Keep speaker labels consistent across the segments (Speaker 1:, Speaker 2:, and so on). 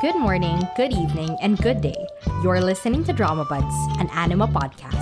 Speaker 1: Good morning, good evening, and good day. You're listening to Drama Buds, an anime podcast.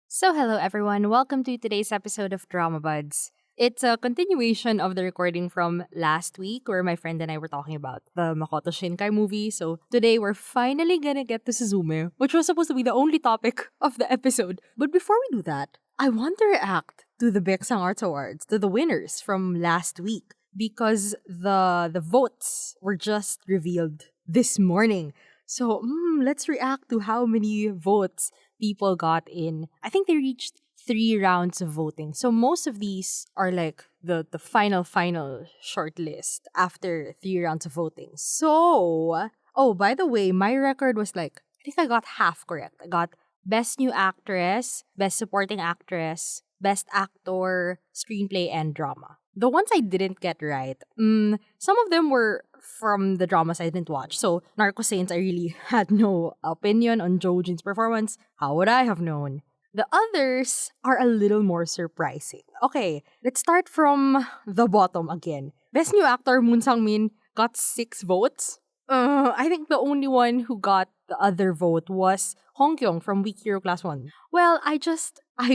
Speaker 1: So hello everyone, welcome to today's episode of Drama Buds. It's a continuation of the recording from last week where my friend and I were talking about the Makoto Shinkai movie. So today we're finally gonna get to Suzume, which was supposed to be the only topic of the episode. But before we do that, I want to react to the Baeksang Arts Awards, to the winners from last week, because the votes were just revealed this morning. So let's react to how many votes people got in. I think they reached 3 rounds of voting. So most of these are like the final shortlist after 3 rounds of voting. So, by the way, my record was like, I think I got half correct. I got Best New Actress, Best Supporting Actress, Best Actor, Screenplay, and Drama. The ones I didn't get right, some of them were from the dramas I didn't watch. So, Narco Saints, I really had no opinion on Jojin's performance. How would I have known? The others are a little more surprising. Okay, let's start from the bottom again. Best New Actor, Moon Sang-min, got 6 votes. I think the only one who got the other vote was Hong Kyung from Week Hero Class 1. Well, I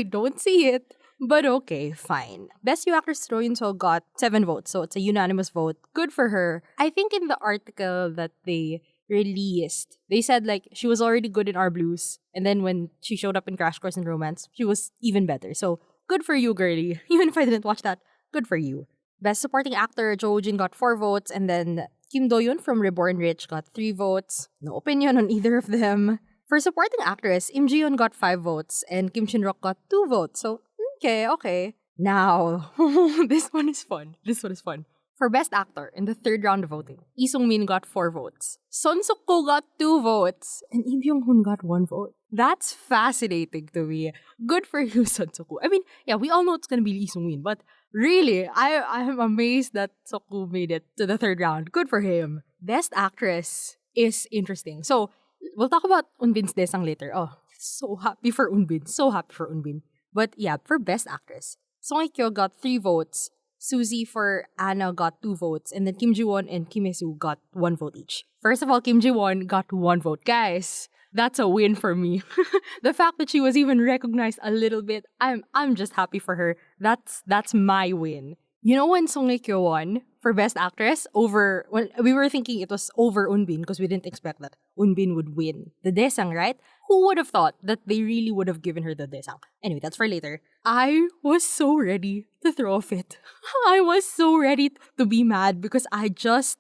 Speaker 1: don't see it. But okay, fine. Best New Actress, Royun So got 7 votes, so it's a unanimous vote. Good for her. I think in the article that they released, they said like she was already good in Our Blues, and then when she showed up in Crash Course in Romance, she was even better. So good for you, girlie. Even if I didn't watch that, good for you. Best Supporting Actor, Jo Jin got 4 votes, and then Kim Do-yoon from Reborn Rich got 3 votes. No opinion on either of them. For Supporting Actress, Im Ji-yeon got 5 votes, and Kim Shin-rock got 2 votes. So okay. Now, this one is fun. For Best Actor, in the 3rd round of voting, Lee Sung-min got 4 votes. Son Suk-ko got 2 votes. And Im Byung-hun got 1 vote. That's fascinating to me. Good for you, Son Suk-ko. I mean, yeah, we all know it's gonna be Lee Sung-min, but really, I'm amazed that Suk-ko made it to the 3rd round. Good for him. Best Actress is interesting. So, we'll talk about Unbin's Desang later. Oh, so happy for Unbin. But yeah, for Best Actress, Song Hye-kyo got 3 votes. Suzy for Anna got 2 votes. And then Kim Ji-won and Kim Hye-soo got 1 vote each. First of all, Kim Ji-won got 1 vote. Guys, that's a win for me. The fact that she was even recognized a little bit, I'm just happy for her. That's my win. You know when Song Hye-kyo won for Best Actress we were thinking it was over Unbin because we didn't expect that Unbin would win the Desang, right? Who would have thought that they really would have given her the Desang? Anyway, that's for later. I was so ready to throw a fit. I was so ready to be mad because I just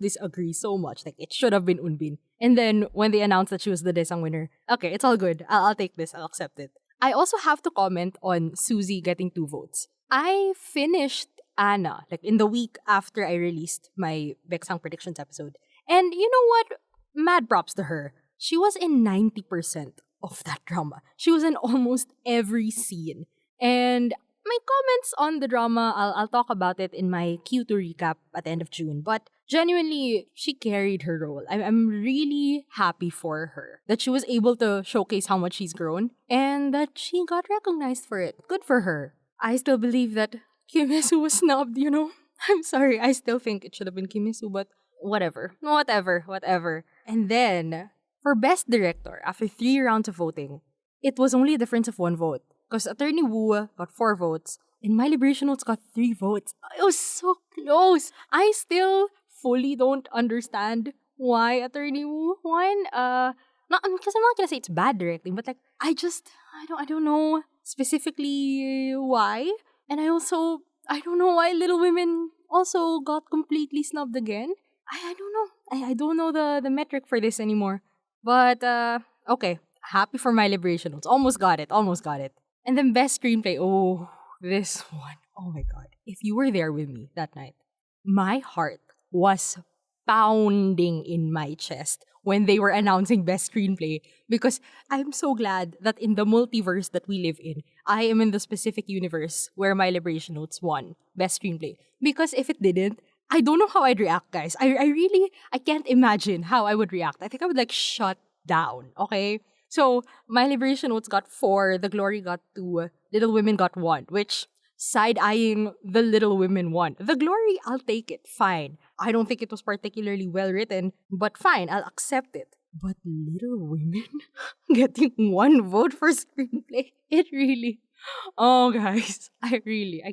Speaker 1: disagree so much. Like, it should have been Unbin. And then when they announced that she was the Desang winner, okay, it's all good. I'll take this. I'll accept it. I also have to comment on Suzy getting 2 votes. I finished Anna, like in the week after I released my Baeksang Predictions episode. And you know what? Mad props to her. She was in 90% of that drama. She was in almost every scene. And my comments on the drama, I'll talk about it in my Q2 recap at the end of June. But genuinely, she carried her role. I'm really happy for her that she was able to showcase how much she's grown and that she got recognized for it. Good for her. I still believe that Kim Hye-soo was snubbed, you know? I'm sorry, I still think it should have been Kim Hye-soo, but whatever. And then, for Best Director, after 3 rounds of voting, it was only a difference of 1 vote. Because Attorney Woo got 4 votes, and My Liberation Notes got 3 votes. It was so close. I still fully don't understand why Attorney Woo won. Not because I'm not gonna say it's bad directing, but like I don't know specifically why. And I don't know why Little Women also got completely snubbed again. I don't know. I don't know the metric for this anymore. But okay, happy for My Liberation Notes. Almost got it. And then Best Screenplay. Oh, this one. Oh my god. If you were there with me that night, my heart was pounding in my chest when they were announcing Best Screenplay because I'm so glad that in the multiverse that we live in, I am in the specific universe where My Liberation Notes won Best Screenplay. Because if it didn't, I don't know how I'd react, guys. I can't imagine how I would react. I think I would like shut down, okay? So, My Liberation Notes got 4, The Glory got 2, Little Women got one, which side-eyeing the Little Women one. The Glory, I'll take it. Fine. I don't think it was particularly well written, but fine, I'll accept it. But Little Women getting one vote for screenplay, it really... Oh, guys, I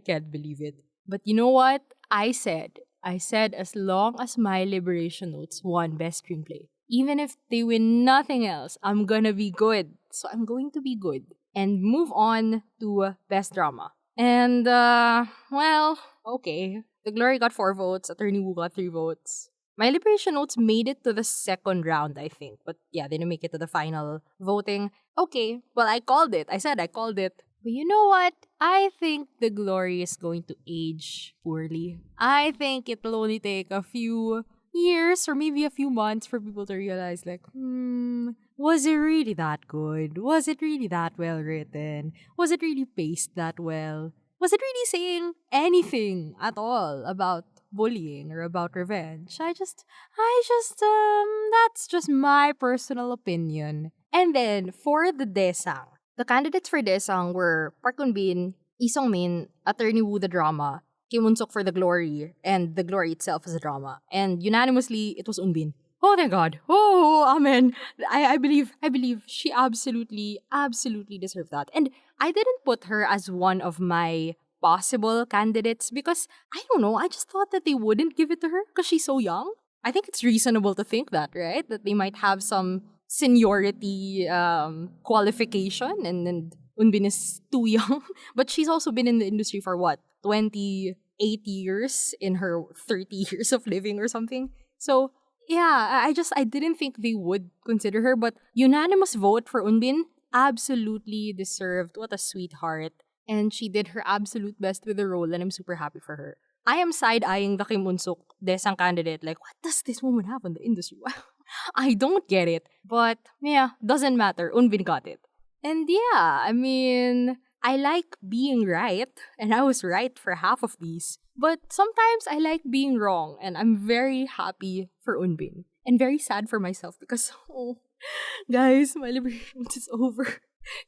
Speaker 1: can't believe it. But you know what? I said as long as My Liberation Notes won Best Screenplay, even if they win nothing else, I'm gonna be good. So I'm going to be good. And move on to Best Drama. And, well, okay. The Glory got 4 votes, Attorney Wu got 3 votes. My Liberation Notes made it to the second round, I think. But yeah, they didn't make it to the final voting. Okay, well, I called it. I said I called it. But you know what? I think The Glory is going to age poorly. I think it'll only take a few years or maybe a few months for people to realize, like, was it really that good? Was it really that well written? Was it really paced that well? Was it really saying anything at all about bullying or about revenge? That's just my personal opinion. And then, for the Daesang, the candidates for Daesang were Park Eun-bin, Lee Sung-min, Attorney Woo the drama, Kim Eun-suk for The Glory, and The Glory itself as a drama. And unanimously, it was Eun-bin. Oh, thank God. Oh, amen. I believe she absolutely deserved that. And I didn't put her as one of my possible candidates because, I don't know, I just thought that they wouldn't give it to her because she's so young. I think it's reasonable to think that, right? That they might have some seniority qualification and Eun-bin is too young. But she's also been in the industry for what? 28 years in her 30 years of living or something. So, yeah, I didn't think they would consider her, but unanimous vote for Eun-bin, absolutely deserved. What a sweetheart. And she did her absolute best with the role, and I'm super happy for her. I am side-eyeing the Kim Eun-suk Daesang candidate. Like, what does this woman have in the industry? I don't get it. But, yeah, doesn't matter. Eun-bin got it. And yeah, I mean, I like being right, and I was right for half of these. But sometimes I like being wrong, and I'm very happy for Eun-bin. And very sad for myself because, oh, guys, My Liberation is over.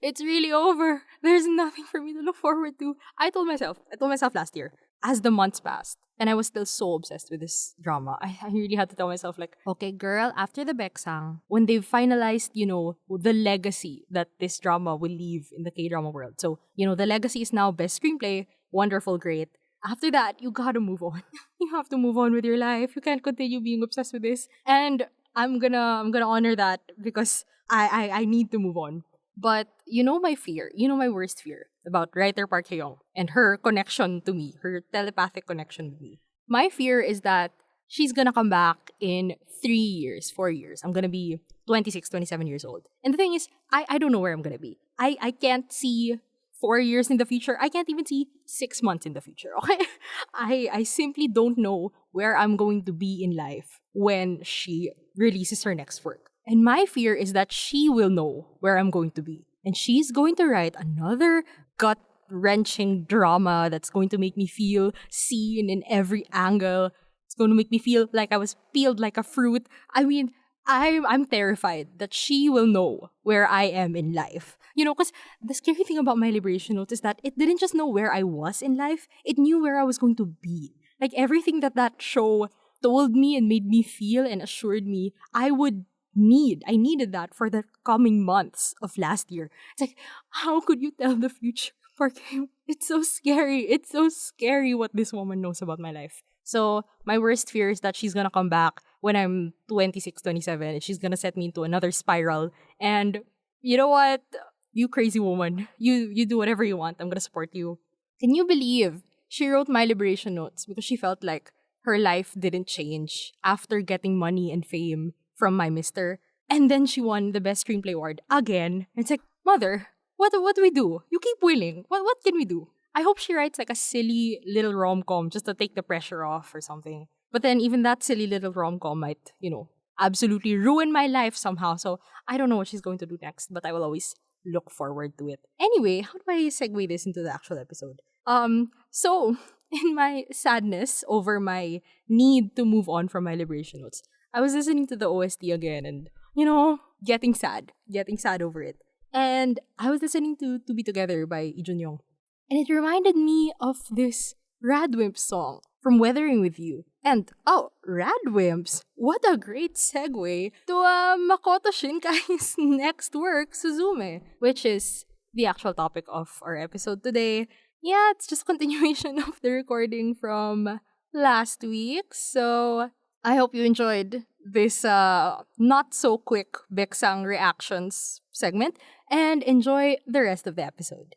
Speaker 1: It's really over. There's nothing for me to look forward to. I told myself last year, as the months passed, and I was still so obsessed with this drama. I really had to tell myself, like, okay, girl, after the Baeksang, when they've finalized, the legacy that this drama will leave in the K-drama world. So, the legacy is now best screenplay, wonderful, great. After that, you gotta move on. You have to move on with your life. You can't continue being obsessed with this. And I'm gonna honor that because I need to move on. But my fear, my worst fear about writer Park Hae-young and her connection to me, her telepathic connection with me. My fear is that she's gonna come back in 3 years, 4 years. I'm gonna be 26, 27 years old. And the thing is, I don't know where I'm gonna be. I can't see 4 years in the future. I can't even see 6 months in the future, okay? I simply don't know where I'm going to be in life when she releases her next work. And my fear is that she will know where I'm going to be. And she's going to write another gut-wrenching drama that's going to make me feel seen in every angle. It's going to make me feel like I was peeled like a fruit. I mean, I'm terrified that she will know where I am in life. Because the scary thing about My Liberation Notes is that it didn't just know where I was in life, it knew where I was going to be. Like, everything that show told me and made me feel and assured me I needed that for the coming months of last year. It's like, how could you tell the future? It's so scary. It's so scary what this woman knows about my life. So, my worst fear is that she's gonna come back when I'm 26, 27, and she's gonna set me into another spiral. And you know what? You crazy woman. You do whatever you want. I'm gonna support you. Can you believe she wrote My Liberation Notes because she felt like her life didn't change after getting money and fame from My Mister? And then she won the Best Screenplay Award again. And it's like, mother, what do we do? You keep winning. What can we do? I hope she writes like a silly little rom-com just to take the pressure off or something. But then even that silly little rom-com might, absolutely ruin my life somehow. So I don't know what she's going to do next, but I will always look forward to it. Anyway, how do I segue this into the actual episode? So in my sadness over my need to move on from My Liberation Notes, I was listening to the OST again and, getting sad over it. And I was listening to Be Together by Lee Jun Young. And it reminded me of this Radwimps song from Weathering with You. And oh, Radwimps! What a great segue to Makoto Shinkai's next work, Suzume, which is the actual topic of our episode today. Yeah, it's just continuation of the recording from last week. So I hope you enjoyed this not so quick Baeksang reactions segment and enjoy the rest of the episode.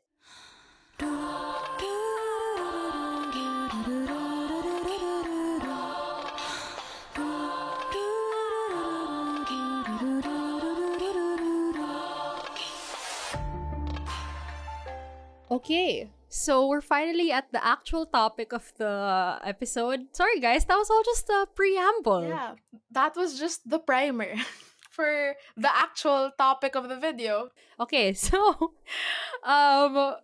Speaker 1: Okay, so we're finally at the actual topic of the episode. Sorry, guys, that was all just a preamble.
Speaker 2: Yeah, that was just the primer for the actual topic of the video.
Speaker 1: Okay, so um,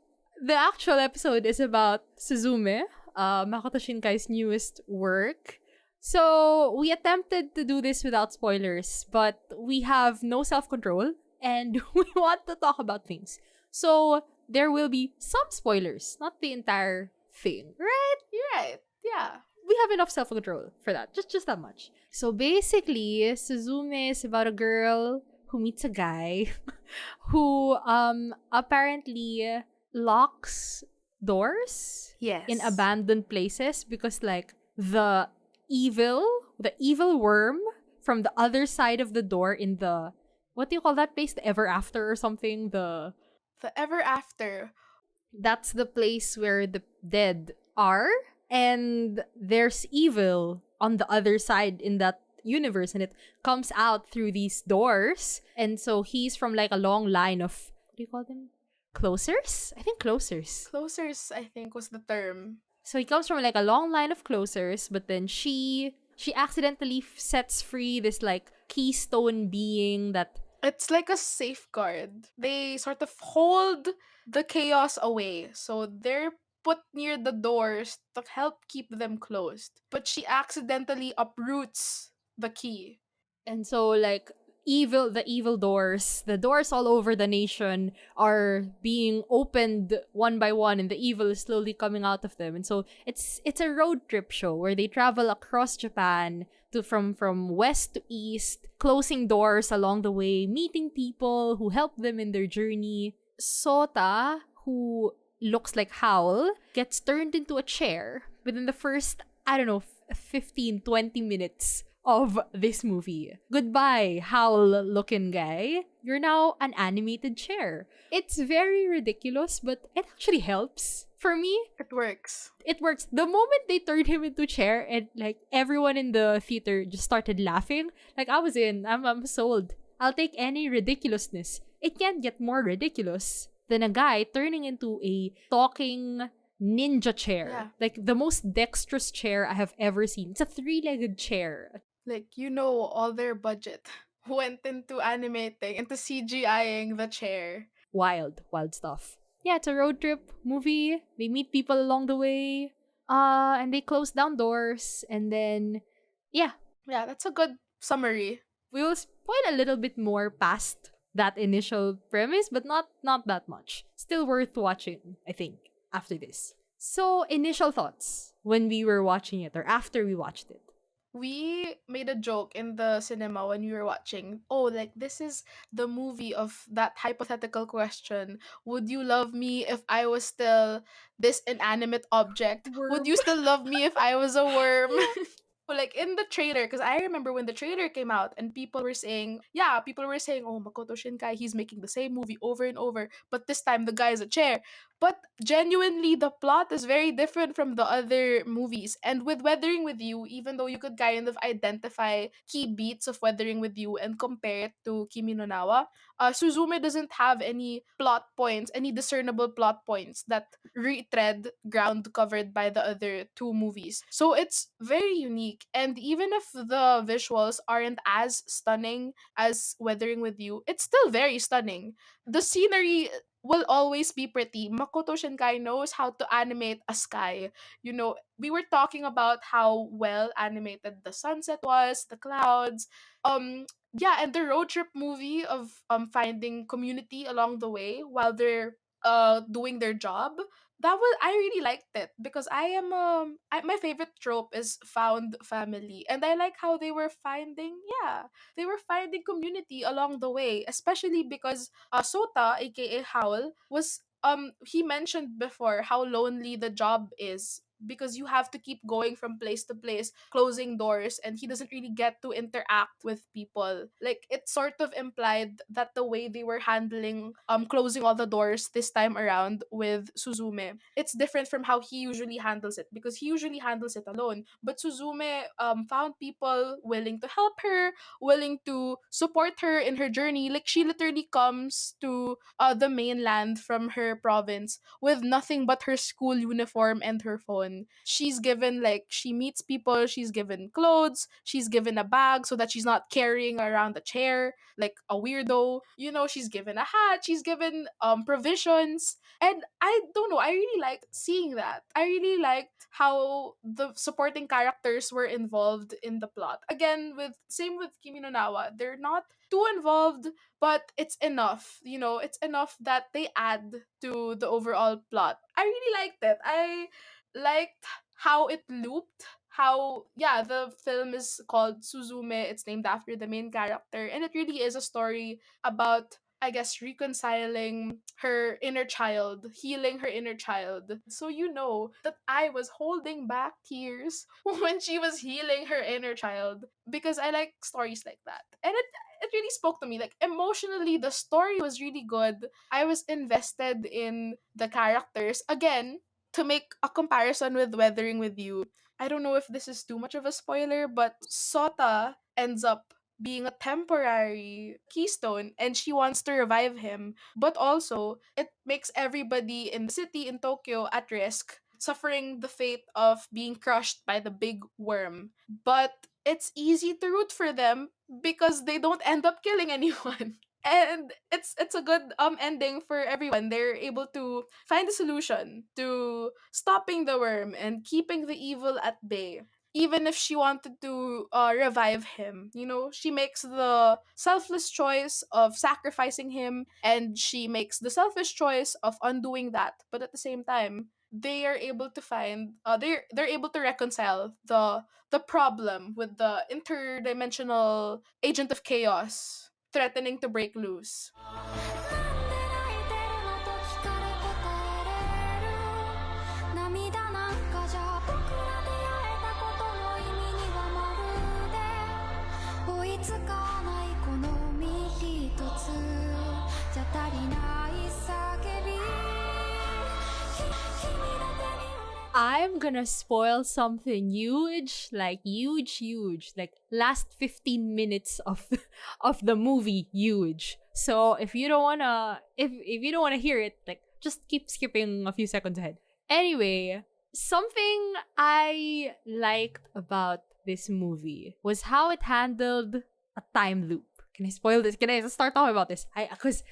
Speaker 1: the actual episode is about Suzume, Makoto Shinkai's newest work. So we attempted to do this without spoilers, but we have no self-control and we want to talk about things. So there will be some spoilers, not the entire thing, right?
Speaker 2: You're right. Yeah.
Speaker 1: We have enough self-control for that. Just that much. So basically, Suzume is about a girl who meets a guy who apparently locks doors
Speaker 2: Yes.
Speaker 1: in abandoned places because like evil the evil worm from the other side of the door in the, what do you call that place, the ever after or something,
Speaker 2: The ever after.
Speaker 1: that's the place where the dead are, and there's evil on the other side in that universe, and it comes out through these doors. And so he's from like a long line of, what do you call them, closers, I think closers.
Speaker 2: Closers, I think, was the term.
Speaker 1: So he comes from like a long line of closers, but then she accidentally sets free this like keystone being that,
Speaker 2: It's like a safeguard. They sort of hold the chaos away. So they're put near the doors to help keep them closed. But she accidentally uproots the key.
Speaker 1: and so like evil doors, the doors all over the nation are being opened one by one, and the evil is slowly coming out of them. And so it's a road trip show where they travel across Japan to from west to east, closing doors along the way, meeting people who help them in their journey. Sota, who looks like Howl, gets turned into a chair within the first, I don't know, 15, 20 minutes of this movie. Goodbye, Howl looking guy. You're now an animated chair. It's very ridiculous, but it actually helps. For me,
Speaker 2: It works.
Speaker 1: it works. The moment they turned him into chair and like everyone in the theater just started laughing, like I was in. I'm sold. I'll take any ridiculousness. It can't get more ridiculous than a guy turning into a talking ninja chair.
Speaker 2: Yeah.
Speaker 1: Like the most dexterous chair I have ever seen. It's a three-legged chair.
Speaker 2: Like, all their budget went into animating, into CGIing the chair.
Speaker 1: Wild stuff. Yeah, it's a road trip movie. They meet people along the way. And they close down doors, and then yeah,
Speaker 2: Yeah, that's a good summary.
Speaker 1: we will spoil a little bit more past that initial premise, but not that much. Still worth watching, I think, after this. So, initial thoughts when we were watching it or after we watched it.
Speaker 2: We made a joke in the cinema when we were watching. Oh, like this is the movie of that hypothetical question. Would you love me if I was still this inanimate object? Would
Speaker 1: Worm.
Speaker 2: you still love me if I was a worm? Well, like in the trailer, because I remember when the trailer came out and people were saying, oh, Makoto Shinkai, he's making the same movie over and over, but this time the guy is a chair. But genuinely, the plot is very different from the other movies. And with Weathering with You, even though you could kind of identify key beats of Weathering with You and compare it to Kimi no Nawa, Suzume doesn't have any plot points, any discernible plot points that retread ground covered by the other two movies. So it's very unique. And even if the visuals aren't as stunning as Weathering with You, it's still very stunning. The scenery will always be pretty. Makoto Shinkai knows how to animate a sky. We were talking about how well animated the sunset was, the clouds. Yeah, and the road trip movie of finding community along the way while they're doing their job. I really liked it because my favorite trope is found family, and I like how they were finding community along the way, especially because Sota, aka Howl, was he mentioned before how lonely the job is because you have to keep going from place to place, closing doors, and he doesn't really get to interact with people. Like, it sort of implied that the way they were handling closing all the doors this time around with Suzume, it's different from how he usually handles it, because he usually handles it alone. But Suzume found people willing to help her, willing to support her in her journey. Like, she literally comes to the mainland from her province with nothing but her school uniform and her phone. She's given, like, she meets people, she's given clothes, she's given a bag so that she's not carrying around a chair like a weirdo. You know, she's given a hat, she's given provisions. And I don't know, I really liked seeing that. I really liked how the supporting characters were involved in the plot. Again, with same with Kimi no Nawa, they're not too involved, but it's enough. You know, it's enough that they add to the overall plot. I really liked it. I liked how it looped. How, yeah, the film is called Suzume. It's named after the main character, and it really is a story about, I guess, reconciling her inner child, healing her inner child. So you know that I was holding back tears when she was healing her inner child, because I like stories like that. And it really spoke to me. Like, emotionally, the story was really good. I was invested in the characters. Again, to make a comparison with Weathering with You, I don't know if this is too much of a spoiler, but Sota ends up being a temporary keystone, and she wants to revive him. But also, it makes everybody in the city, in Tokyo, at risk, suffering the fate of being crushed by the big worm. But it's easy to root for them because they don't end up killing anyone. And it's a good ending for everyone. They're able to find a solution to stopping the worm and keeping the evil at bay. Even if she wanted to revive him, you know, she makes the selfless choice of sacrificing him, and she makes the selfish choice of undoing that. But at the same time, they are able to find they're able to reconcile the problem with the interdimensional agent of chaos threatening to break loose.
Speaker 3: 涙なんかじゃ僕ら出会えたことの意味にはまるで追いつかないこの身一つじゃ足りない叫び君の手に
Speaker 1: I'm gonna spoil something huge, like huge, like last 15 minutes of of the movie, huge. So if you don't wanna, if you don't wanna hear it, like just keep skipping a few seconds ahead. Anyway, something I liked about this movie was how it handled a time loop. Can I spoil this? Can I start talking about this? Because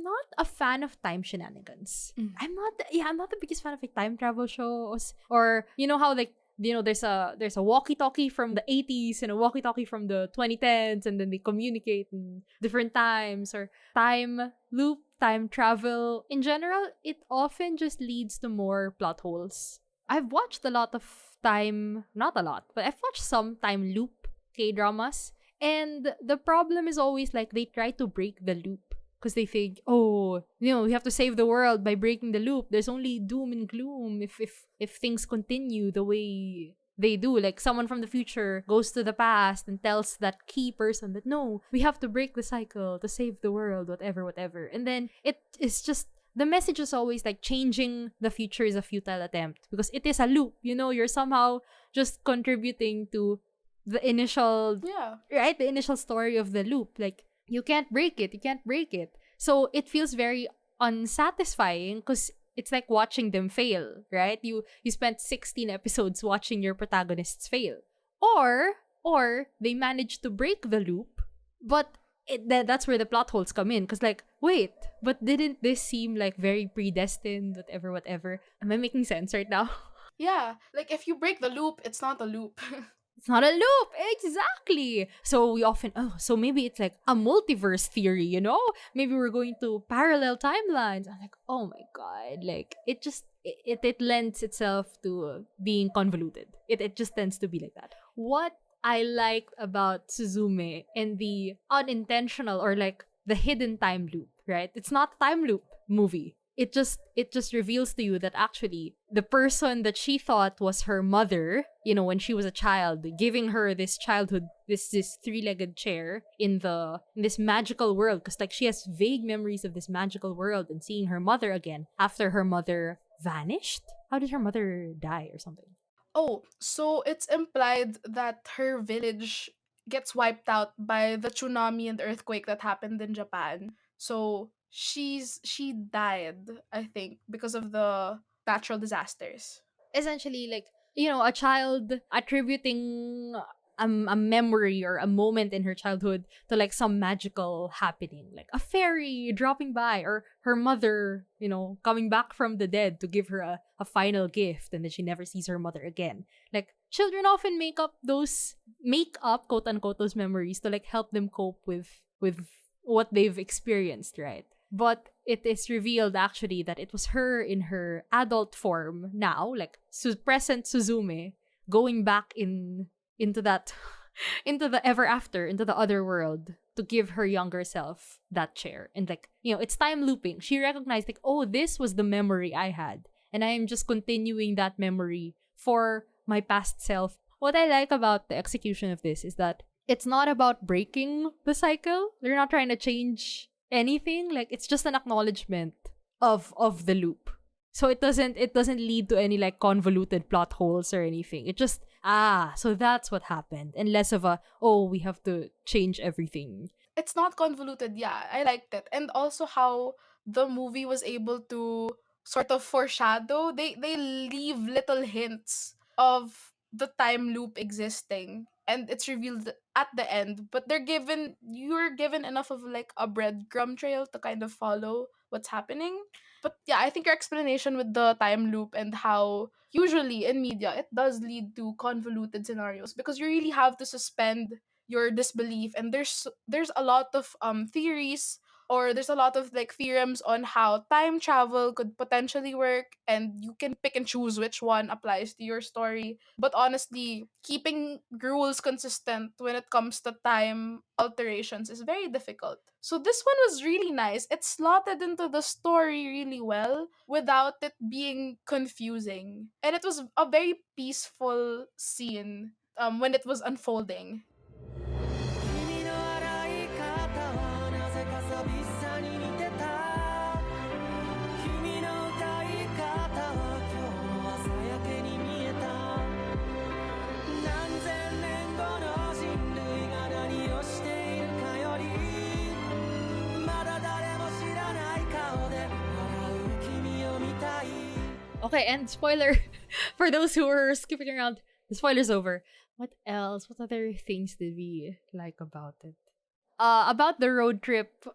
Speaker 1: not a fan of time shenanigans.
Speaker 2: Mm.
Speaker 1: I'm not the biggest fan of like time travel shows, or you know how like, you know, there's a walkie-talkie from the 80s and a walkie-talkie from the 2010s, and then they communicate in different times, or time loop, time travel. In general, it often just leads to more plot holes. I've watched a lot of time, not a lot, but I've watched some time loop K-dramas, and the problem is always like they try to break the loop because they think, oh, you know, we have to save the world by breaking the loop. There's only doom and gloom if things continue the way they do. Like, someone from the future goes to the past and tells that key person that, no, we have to break the cycle to save the world, whatever. And then it is just, the message is always like changing the future is a futile attempt because it is a loop. You know, you're somehow just contributing to the initial,
Speaker 2: Yeah.
Speaker 1: right? The initial story of the loop. Like, you can't break it. So it feels very unsatisfying because it's like watching them fail, right? You spent 16 episodes watching your protagonists fail. Or they manage to break the loop, but that's where the plot holes come in. Because like, wait, but didn't this seem like very predestined, whatever? Am I making sense right now?
Speaker 2: Yeah. Like, if you break the loop, it's not a loop.
Speaker 1: It's not a loop. Exactly. So we often, so maybe it's like a multiverse theory, you know? Maybe we're going to parallel timelines. I'm like, oh my God. Like, it lends itself to being convoluted. It just tends to be like that. What I liked about Suzume and the unintentional or like the hidden time loop, right? It's not a time loop movie. It just reveals to you that actually the person that she thought was her mother, you know, when she was a child, giving her this childhood, this three-legged chair in this magical world, because like she has vague memories of this magical world and seeing her mother again after her mother vanished. How did her mother die or something?
Speaker 2: Oh, so it's implied that her village gets wiped out by the tsunami and earthquake that happened in Japan. So she died, I think, because of the natural disasters.
Speaker 1: Essentially, like, you know, a child attributing a memory or a moment in her childhood to like some magical happening, like a fairy dropping by or her mother, you know, coming back from the dead to give her a final gift, and then she never sees her mother again. Like, children often make up quote unquote those memories to like help them cope with what they've experienced, right? But it is revealed actually that it was her in her adult form now, like present Suzume, going back into that into the ever after, into the other world to give her younger self that chair. And like, you know, it's time looping. She recognized like, oh, this was the memory I had, and I am just continuing that memory for my past self. What I like about the execution of this is that it's not about breaking the cycle. They're not trying to change anything. Like, it's just an acknowledgement of the loop. So it doesn't lead to any like convoluted plot holes or anything. It just so that's what happened, and less of a, oh, we have to change everything.
Speaker 2: It's not convoluted, yeah. I liked it. And also how the movie was able to sort of foreshadow. They leave little hints of the time loop existing, and it's revealed at the end, but you're given enough of like a breadcrumb trail to kind of follow what's happening. But yeah, I think your explanation with the time loop and how usually in media it does lead to convoluted scenarios because you really have to suspend your disbelief, and there's a lot of theories, or there's a lot of like theorems on how time travel could potentially work, and you can pick and choose which one applies to your story. But honestly, keeping rules consistent when it comes to time alterations is very difficult. So this one was really nice. It slotted into the story really well without it being confusing, and it was a very peaceful scene when it was unfolding.
Speaker 3: 君の洗い方はなぜか寂しさに似てた君の歌い方は今日の朝焼けに見えた何千年後の人類が何をしているかよりまだ誰も知らない顔で笑う君を見たい
Speaker 1: Okay, and spoiler for those who were skipping around, the spoiler's over. What else? What other things did we like about it? About the road trip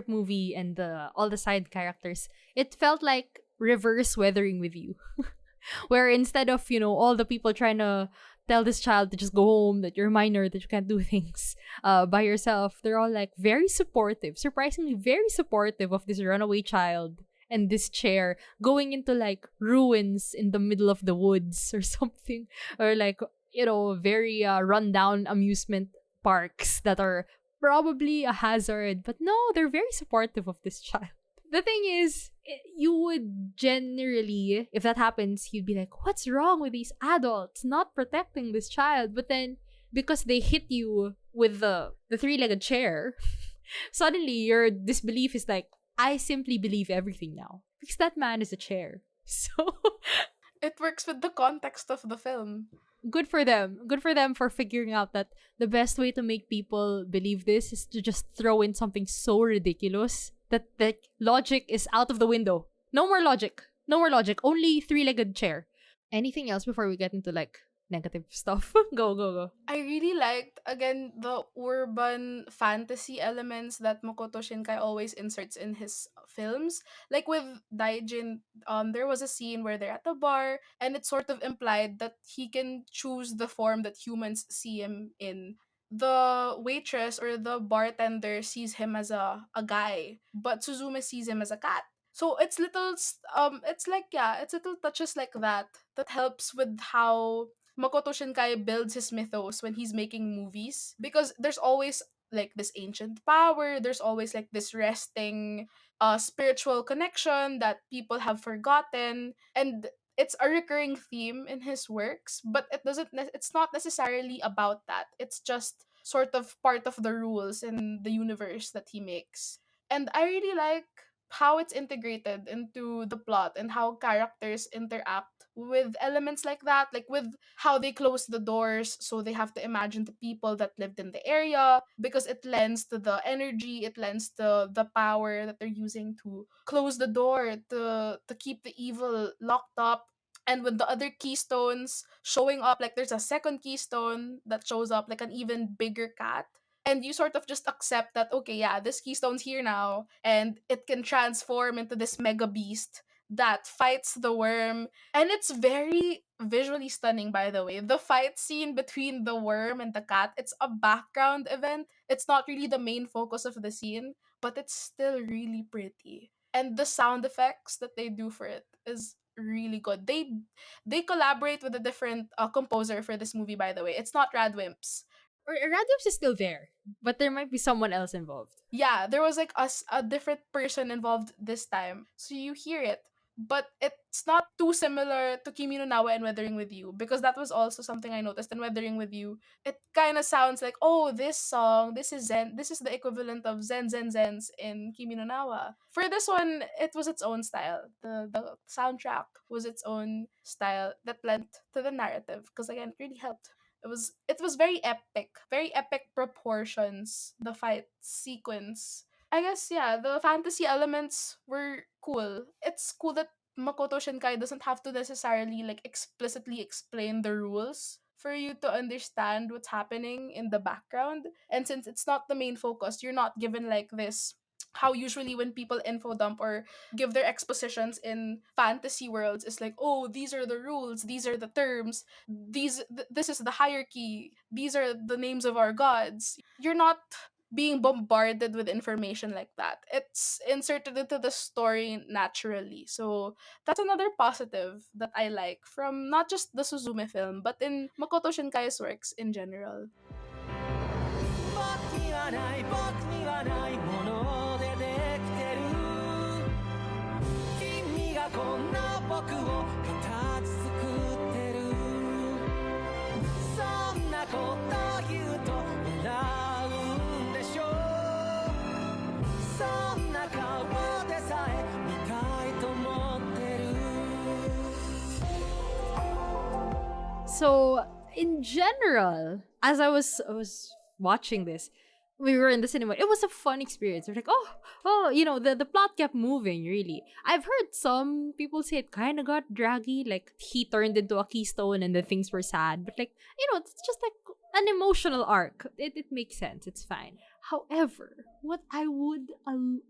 Speaker 1: movie and all the side characters. It felt like reverse Weathering with You, where instead of, you know, all the people trying to tell this child to just go home, that you're a minor, that you can't do things by yourself, they're all like very supportive, surprisingly very supportive of this runaway child and this chair going into like ruins in the middle of the woods or something, or like, you know, very rundown amusement parks that are probably a hazard. But no, they're very supportive of this child. The thing is, you would generally, if that happens, you'd be like, what's wrong with these adults not protecting this child? But then, because they hit you with the three-legged chair, suddenly your disbelief is like, I simply believe everything now. Because that man is a chair. So,
Speaker 2: It works with the context of the film.
Speaker 1: good for them. Good for them for figuring out that the best way to make people believe this is to just throw in something so ridiculous that the logic is out of the window. No more logic. No more logic. Only three-legged chair. Anything else before we get into like negative stuff. Go.
Speaker 2: I really liked, again, the urban fantasy elements that Makoto Shinkai always inserts in his films. Like with Daijin, there was a scene where they're at the bar, and it sort of implied that he can choose the form that humans see him in. The waitress or the bartender sees him as a guy, but Suzume sees him as a cat. So it's like, yeah, it's little touches like that helps with how Makoto Shinkai builds his mythos when he's making movies, because there's always like this ancient power, there's always like this resting spiritual connection that people have forgotten, and it's a recurring theme in his works, but it's not necessarily about that. It's just sort of part of the rules in the universe that he makes. And I really like how it's integrated into the plot and how characters interact with elements like that, like with how they close the doors, so they have to imagine the people that lived in the area, because it lends to the energy, it lends to the power that they're using to close the door, to keep the evil locked up. And with the other keystones showing up, like there's a second keystone that shows up like an even bigger cat, and you sort of just accept that, okay, yeah, this keystone's here now, and it can transform into this mega beast that fights the worm. And it's very visually stunning, by the way. The fight scene between the worm and the cat, it's a background event, it's not really the main focus of the scene, but it's still really pretty, and the sound effects that they do for it is really good. They collaborate with a different composer for this movie, by the way. It's not Radwimps.
Speaker 1: Or Radovs is still there, but there might be someone else involved.
Speaker 2: Yeah, there was like a different person involved this time. So you hear it, but it's not too similar to Kimi no Nawa and Weathering with You, because that was also something I noticed in Weathering with You. It kind of sounds like, oh, this song, this is Zen, this is the equivalent of Zens in Kimi no Nawa. For this one, it was its own style. The soundtrack was its own style that lent to the narrative, because again, it really helped. It was very epic proportions, the fight sequence. I guess, yeah, the fantasy elements were cool. It's cool that Makoto Shinkai doesn't have to necessarily like explicitly explain the rules for you to understand what's happening in the background. And since it's not the main focus, you're not given like this, how usually when people info dump or give their expositions in fantasy worlds, is like, oh, these are the rules, these are the terms, this is the hierarchy, these are the names of our gods. You're not being bombarded with information like that. It's inserted into the story naturally. So that's another positive that I like from not just the Suzume film, but in Makoto Shinkai's works in general.
Speaker 3: 僕にはない僕にはないものでできてる君がこんな僕を形作ってるそんなこと言うと笑うんでしょそんな顔でさえ見たいと思ってる
Speaker 1: So, in general, as I was watching this, we were in the cinema. It was a fun experience. We're like, the plot kept moving, really. I've heard some people say it kind of got draggy, like he turned into a keystone and then things were sad. But it's just like an emotional arc. It makes sense. It's fine. However, what I would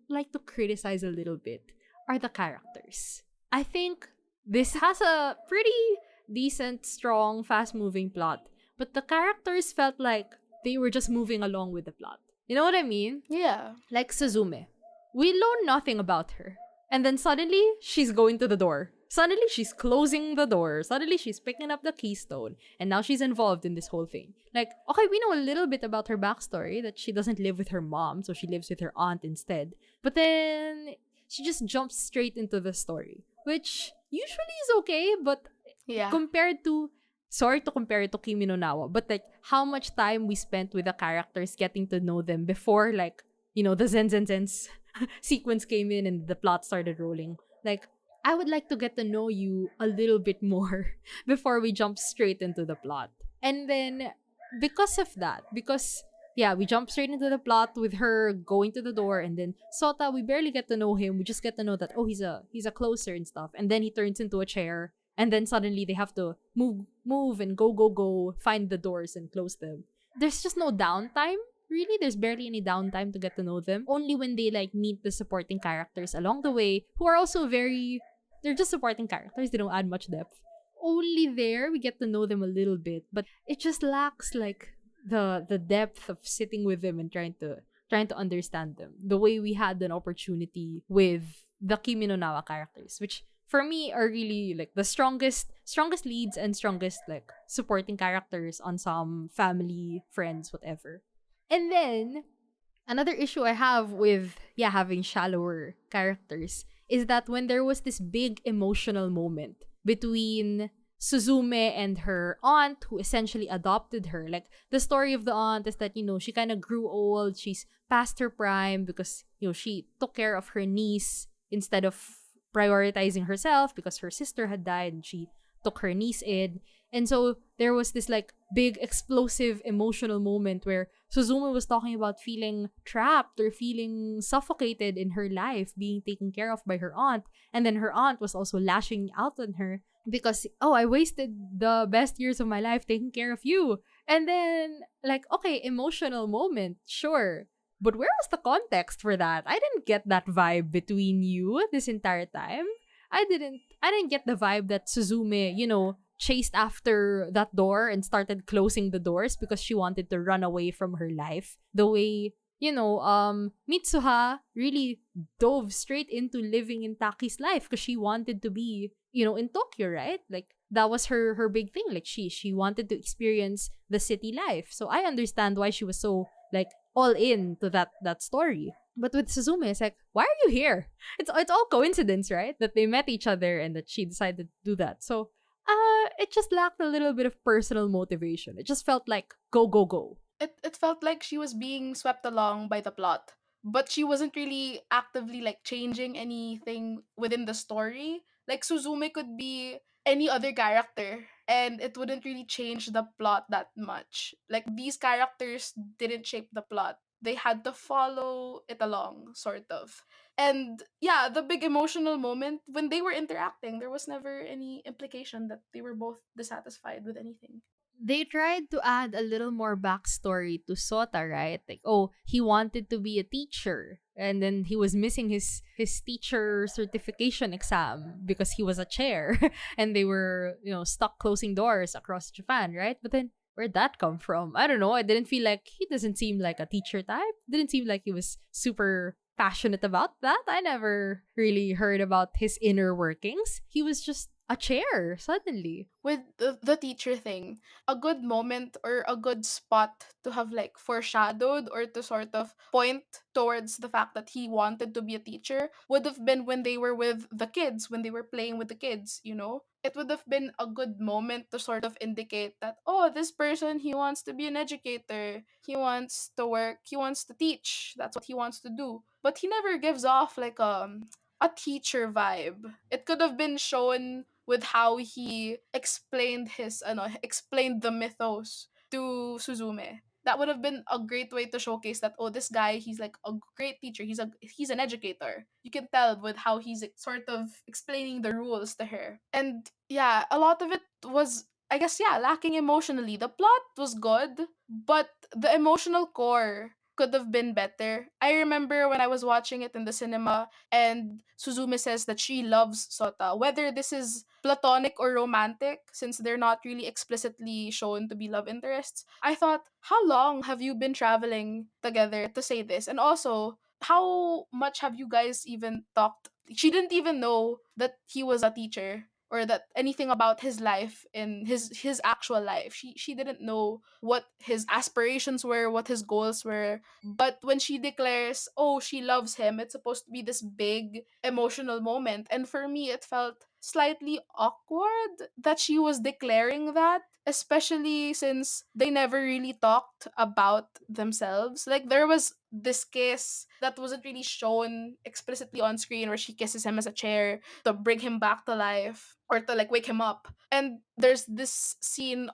Speaker 1: like to criticize a little bit are the characters. I think this has a pretty decent, strong, fast-moving plot, but the characters felt like they were just moving along with the plot. You know what I mean?
Speaker 2: Yeah.
Speaker 1: Like Suzume. We learn nothing about her. And then suddenly, she's going to the door. Suddenly, she's closing the door. Suddenly, she's picking up the keystone. And now she's involved in this whole thing. Like, okay, we know a little bit about her backstory, that she doesn't live with her mom, so she lives with her aunt instead. But then, she just jumps straight into the story. Which usually is okay, but
Speaker 2: Yeah.
Speaker 1: compared to... Sorry to compare it to Kimi no Nawa, but like how much time we spent with the characters getting to know them before like, the Zen sequence came in and the plot started rolling. Like, I would like to get to know you a little bit more before we jump straight into the plot. And then because of that, we jump straight into the plot with her going to the door, and then Sota, we barely get to know him. We just get to know that, oh, he's a closer and stuff. And then he turns into a chair. and then suddenly they have to move and go, find the doors and close them. There's just no downtime. Really, there's barely any downtime to get to know them. Only when they like meet the supporting characters along the way, who are also very, they're just supporting characters. They don't add much depth. Only there we get to know them a little bit, but it just lacks like the depth of sitting with them and trying to understand them. The way we had an opportunity with the Kimi no Nawa characters, which for me are really like the strongest leads and strongest like supporting characters on some family, friends, whatever. And then another issue I have with having shallower characters is that when there was this big emotional moment between Suzume and her aunt who essentially adopted her. Like the story of the aunt is that, she kind of grew old, she's past her prime because, she took care of her niece instead of prioritizing herself because her sister had died and she took her niece in. And so there was this like big explosive emotional moment where Suzume was talking about feeling trapped or feeling suffocated in her life, being taken care of by her aunt. And then her aunt was also lashing out on her because, oh, I wasted the best years of my life taking care of you. And then, like, okay, emotional moment, sure. But where was the context for that? I didn't get that vibe between you this entire time. I didn't get the vibe that Suzume, chased after that door and started closing the doors because she wanted to run away from her life. The way, Mitsuha really dove straight into living in Taki's life because she wanted to be, in Tokyo, right? Like that was her big thing. Like she wanted to experience the city life. So I understand why she was so like all in to that story. But with Suzume, it's like, why are you here? It's all coincidence, right? That they met each other and that she decided to do that. So it just lacked a little bit of personal motivation. It just felt like go, go, go.
Speaker 2: It felt like she was being swept along by the plot, but she wasn't really actively like changing anything within the story. Like Suzume could be any other character and it wouldn't really change the plot that much. Like these characters didn't shape the plot. They had to follow it along, sort of. And yeah, the big emotional moment when they were interacting, there was never any implication that they were both dissatisfied with anything.
Speaker 1: They tried to add a little more backstory to Sota, right? Like, oh, he wanted to be a teacher, and then he was missing his teacher certification exam because he was a chair, and they were stuck closing doors across Japan, right? But then where'd that come from? I don't know. I didn't feel like he doesn't seem like a teacher type. Didn't seem like he was super passionate about that. I never really heard about his inner workings. He was just a chair suddenly.
Speaker 2: With the teacher thing, a good moment or a good spot to have like foreshadowed or to sort of point towards the fact that he wanted to be a teacher would have been when they were with the kids, when they were playing with the kids. It would have been a good moment to sort of indicate that, oh, this person, he wants to be an educator. He wants to work, he wants to teach. That's what he wants to do. But he never gives off like a teacher vibe. It could have been shown with how he explained the mythos to Suzume. That would have been a great way to showcase that, oh, this guy, he's like a great teacher. He's an educator. You can tell with how he's sort of explaining the rules to her. And yeah, a lot of it was, I guess, yeah, lacking emotionally. The plot was good, but the emotional core could have been better. I remember when I was watching it in the cinema and Suzume says that she loves Sota. Whether this is platonic or romantic, since they're not really explicitly shown to be love interests, I thought, how long have you been traveling together to say this? And also, how much have you guys even talked? She didn't even know that he was a teacher or that anything about his life in his actual life. She didn't know what his aspirations were, what his goals were. But when she declares, oh, she loves him, it's supposed to be this big emotional moment. And for me, it felt slightly awkward that she was declaring that, especially since they never really talked about themselves. Like there was this kiss that wasn't really shown explicitly on screen where she kisses him as a chair to bring him back to life or to like wake him up. And there's this scene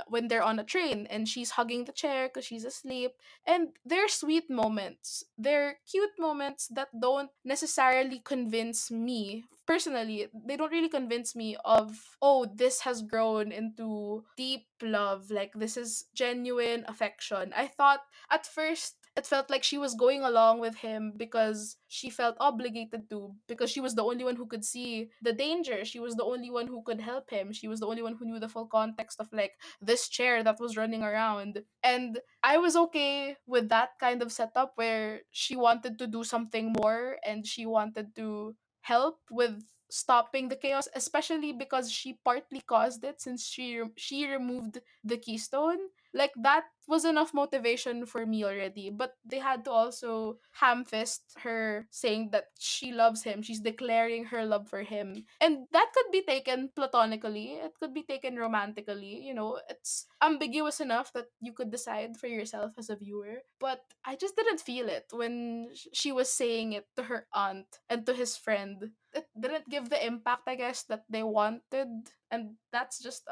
Speaker 2: when they're on a train and she's hugging the chair because she's asleep. And they're sweet moments. They're cute moments that don't necessarily convince me personally, they don't really convince me of, oh, this has grown into deep love. Like, this is genuine affection. I thought at first it felt like she was going along with him because she felt obligated to, because she was the only one who could see the danger. She was the only one who could help him. She was the only one who knew the full context of like this chair that was running around. And I was okay with that kind of setup where she wanted to do something more and she wanted to help with stopping the chaos, especially because she partly caused it since she removed the keystone. Like, that was enough motivation for me already, but they had to also ham fist her saying that she loves him, she's declaring her love for him, and that could be taken platonically, it could be taken romantically, it's ambiguous enough that you could decide for yourself as a viewer. But I just didn't feel it when she was saying it to her aunt and to his friend. It didn't give the impact, I guess, that they wanted. And that's just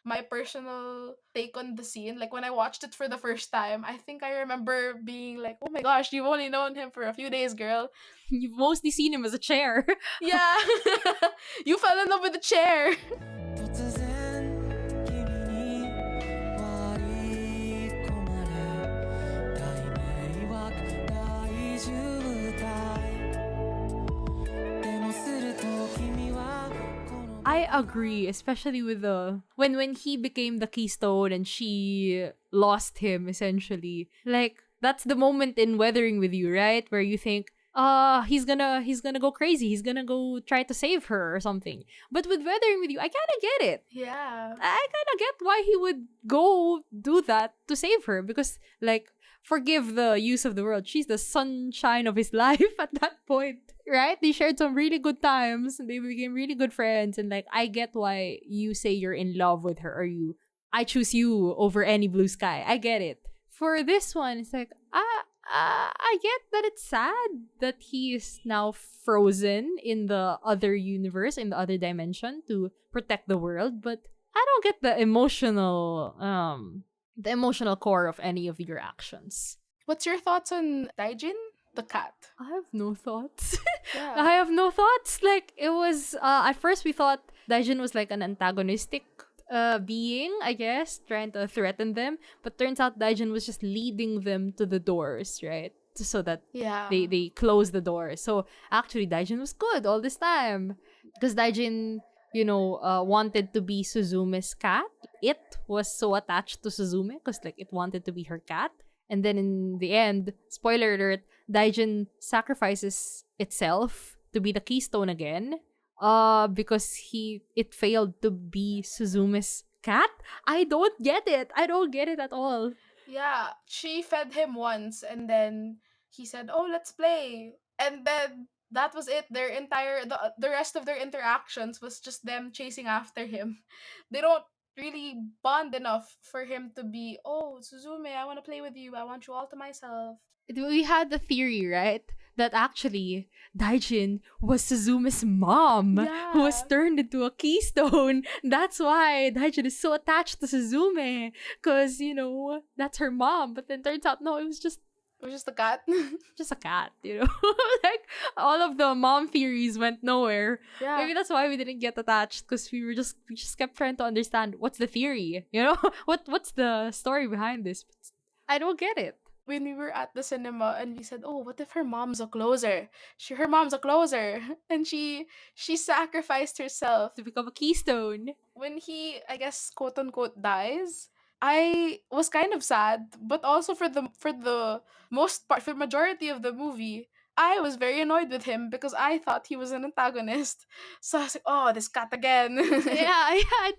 Speaker 2: my personal take on the scene. Like, when I watched it for the first time, I think I remember being like, oh my gosh, you've only known him for a few days, girl.
Speaker 1: You've mostly seen him as a chair.
Speaker 2: Yeah. You fell in love with the chair.
Speaker 3: 突然君に割り込まれ大迷惑大渋滞でもすると君はこの
Speaker 1: I agree, especially with the when he became the keystone and she lost him essentially. Like, that's the moment in Weathering with You, right? Where you think, he's gonna go crazy. He's gonna go try to save her or something. But with Weathering with You, I kind of get it.
Speaker 2: Yeah.
Speaker 1: I kind of get why he would go do that to save her, because, like, forgive the use of the word, she's the sunshine of his life at that point, right? They shared some really good times, they became really good friends, and like, I get why you say you're in love with her, or I choose you over any blue sky. I get it. For this one, it's like, I get that it's sad that he is now frozen in the other universe, in the other dimension, to protect the world, but I don't get the emotional core of any of your actions.
Speaker 2: What's your thoughts on Daijin, the cat?
Speaker 1: I have no thoughts.
Speaker 2: Yeah.
Speaker 1: I have no thoughts. Like, it was, at first we thought Daijin was like an antagonistic being, I guess, trying to threaten them. But turns out Daijin was just leading them to the doors, right? So that
Speaker 2: Yeah.
Speaker 1: they close the doors. So actually, Daijin was good all this time. Because Daijin, wanted to be Suzume's cat. It was so attached to Suzume because, like, it wanted to be her cat. And then in the end, spoiler alert, Daijin sacrifices itself to be the keystone again. Because it failed to be Suzume's cat. I don't get it. I don't get it at all.
Speaker 2: Yeah, she fed him once and then he said, "Oh, let's play." And then that was it. The rest of their interactions was just them chasing after him. They don't really bond enough for him to be, "Oh, Suzume, I want to play with you. I want you all to myself."
Speaker 1: We had the theory, right? That actually Daijin was Suzume's mom, who was
Speaker 2: Yeah.
Speaker 1: turned into a keystone. That's why Daijin is so attached to Suzume. Because, that's her mom. But then turns out, no, it was just
Speaker 2: It was just a cat.
Speaker 1: a cat, Like, all of the mom theories went nowhere.
Speaker 2: Yeah.
Speaker 1: Maybe that's why we didn't get attached, because we just kept trying to understand what's the theory, what's the story behind this. I don't get it.
Speaker 2: When we were at the cinema and we said, "Oh, what if her mom's a closer? Her mom's a closer." And she sacrificed herself.
Speaker 1: To become a keystone.
Speaker 2: When he, I guess, quote unquote, dies, I was kind of sad, but also for the most part, for the majority of the movie, I was very annoyed with him because I thought he was an antagonist. So I was like, "Oh, this cat again."
Speaker 1: Yeah, I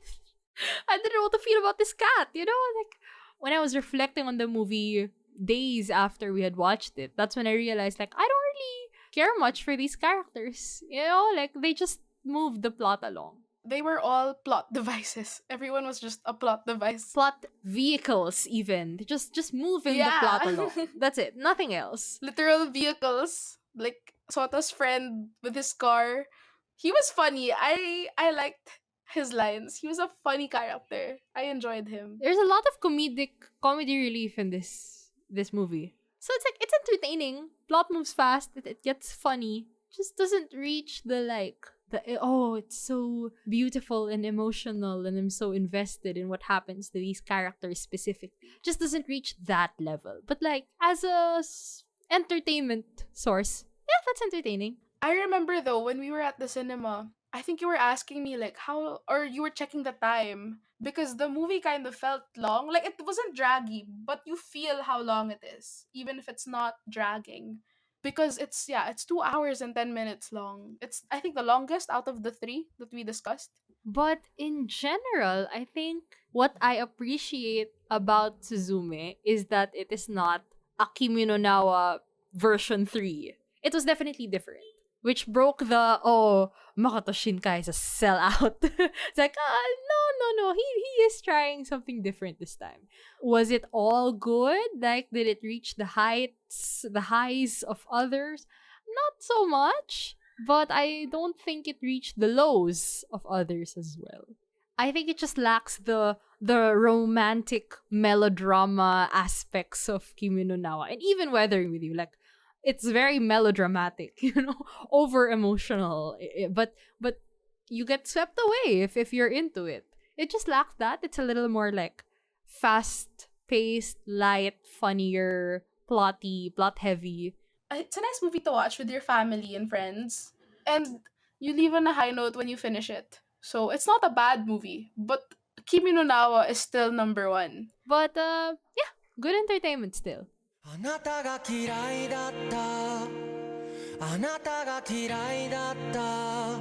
Speaker 1: didn't know what to feel about this cat, Like, when I was reflecting on the movie days after we had watched it, that's when I realized, like, I don't really care much for these characters. Like, they just move the plot along.
Speaker 2: They were all plot devices. Everyone was just a plot device.
Speaker 1: Plot vehicles, even. They just moving the
Speaker 2: Yeah.
Speaker 1: plot along. That's it. Nothing else.
Speaker 2: Literal vehicles. Like Sota's friend with his car. He was funny. I liked his lines. He was a funny character. I enjoyed him.
Speaker 1: There's a lot of comedy relief in this movie. So it's like, it's entertaining. Plot moves fast. It gets funny. Just doesn't reach the It's so beautiful and emotional, and I'm so invested in what happens to these characters specifically. Just doesn't reach that level. But like, as a entertainment source, yeah, that's entertaining.
Speaker 2: I remember though when we were at the cinema, I think you were asking me like how, or you were checking the time because the movie kind of felt long. Like it wasn't draggy, but you feel how long it is, even if it's not dragging. Because it's 2 hours and 10 minutes long. It's I think the longest out of the three that we discussed.
Speaker 1: But in general, I think what I appreciate about Suzume is that it is not a Kimi no Nawa version 3. It was definitely different. Which broke the, Makoto Shinkai is a sellout. It's like, no. He is trying something different this time. Was it all good? Like, did it reach the highs of others? Not so much. But I don't think it reached the lows of others as well. I think it just lacks the romantic melodrama aspects of Kimi no Nawa. And even Weathering With You, like, it's very melodramatic, over emotional. But you get swept away if you're into it. It just lacks that. It's a little more like fast-paced, light, funnier, plot heavy.
Speaker 2: It's a nice movie to watch with your family and friends. And you leave on a high note when you finish it. So it's not a bad movie, but Kimi no Nawa is still number one.
Speaker 1: But yeah, good entertainment still.
Speaker 3: あなたが嫌いだったあなたが嫌いだった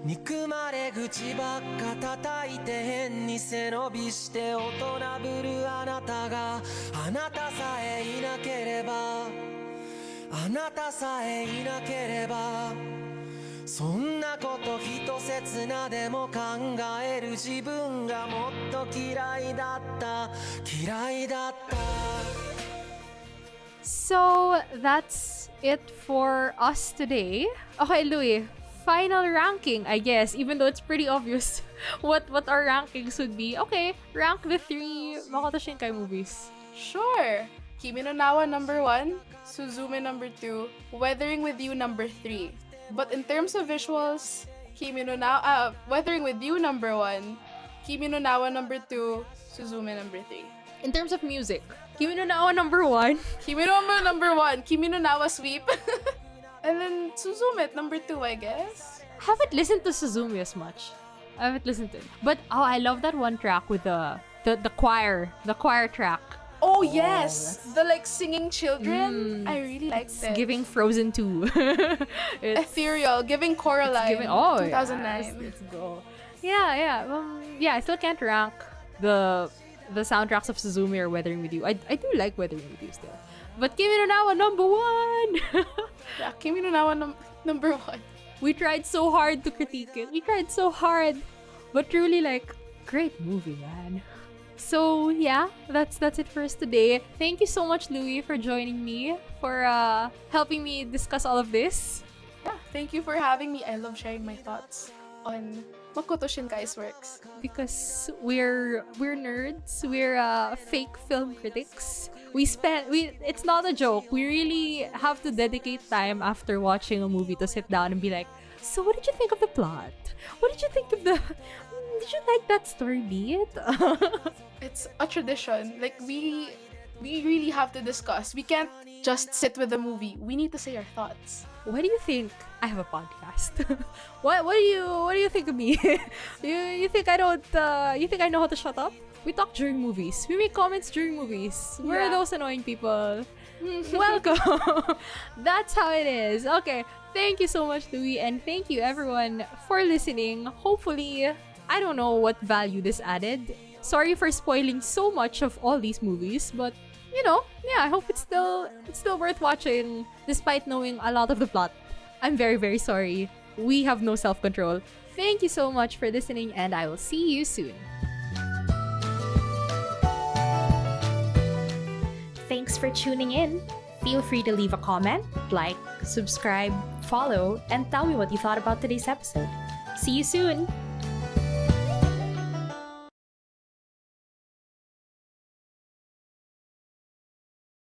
Speaker 3: 憎まれ口ばっか叩いて変に背伸びして大人ぶるあなたがあなたさえいなければあなたさえいなければそんなこと一刹那でも考える自分がもっと嫌いだった嫌いだった
Speaker 1: So that's it for us today. Okay, Louis, final ranking, I guess, even though it's pretty obvious what our rankings would be. Okay, rank the 3 Makoto Shinkai movies.
Speaker 2: Sure. Kimi no Nawa number 1, Suzume number 2, Weathering With You number 3. But in terms of visuals, Weathering With You number 1, Kimi no Nawa number 2, Suzume number 3.
Speaker 1: In terms of music, Kimi no Nawa number 1.
Speaker 2: Kimi no Nawa number 1, Kimi no Nawa Sweep. And then Suzume at number 2, I guess.
Speaker 1: I haven't listened to Suzume as much. I haven't listened to it. But I love that one track with the choir track.
Speaker 2: Oh yes, the like singing children. I really liked it.
Speaker 1: Giving Frozen 2.
Speaker 2: Ethereal, giving Coraline. 2009.
Speaker 1: Yes, let's go. Yeah. I still can't rank the soundtracks of Suzume or Weathering With You. I do like Weathering With You still. But Kimi no Nawa number 1.
Speaker 2: Yeah, Kimi no Nawa number 1.
Speaker 1: We tried so hard to critique it. We tried so hard. But truly, like, great movie, man. So yeah, that's it for us today. Thank you so much, Louis, for joining me, for helping me discuss all of this.
Speaker 2: Yeah, thank you for having me. I love sharing my thoughts on Makoto Shinkai's works.
Speaker 1: Because we're nerds. We're fake film critics. It's not a joke. We really have to dedicate time after watching a movie to sit down and be like, so what did you think of the plot? What did you think of did you like that story beat?
Speaker 2: It's a tradition. Like we really have to discuss. We can't just sit with the movie. We need to say our thoughts.
Speaker 1: What do you think? I have a podcast. What do you think of me? you think I don't you think I know how to shut up? We talk during movies. We make comments during movies. Where are those annoying people? Welcome. That's how it is. Okay. Thank you so much, Louis, and thank you everyone for listening. Hopefully, I don't know what value this added. Sorry for spoiling so much of all these movies, but I hope it's still worth watching despite knowing a lot of the plot. I'm very, very sorry. We have no self-control. Thank you so much for listening, and I will see you soon. Thanks for tuning in. Feel free to leave a comment, like, subscribe, follow, and tell me what you thought about today's episode. See you soon!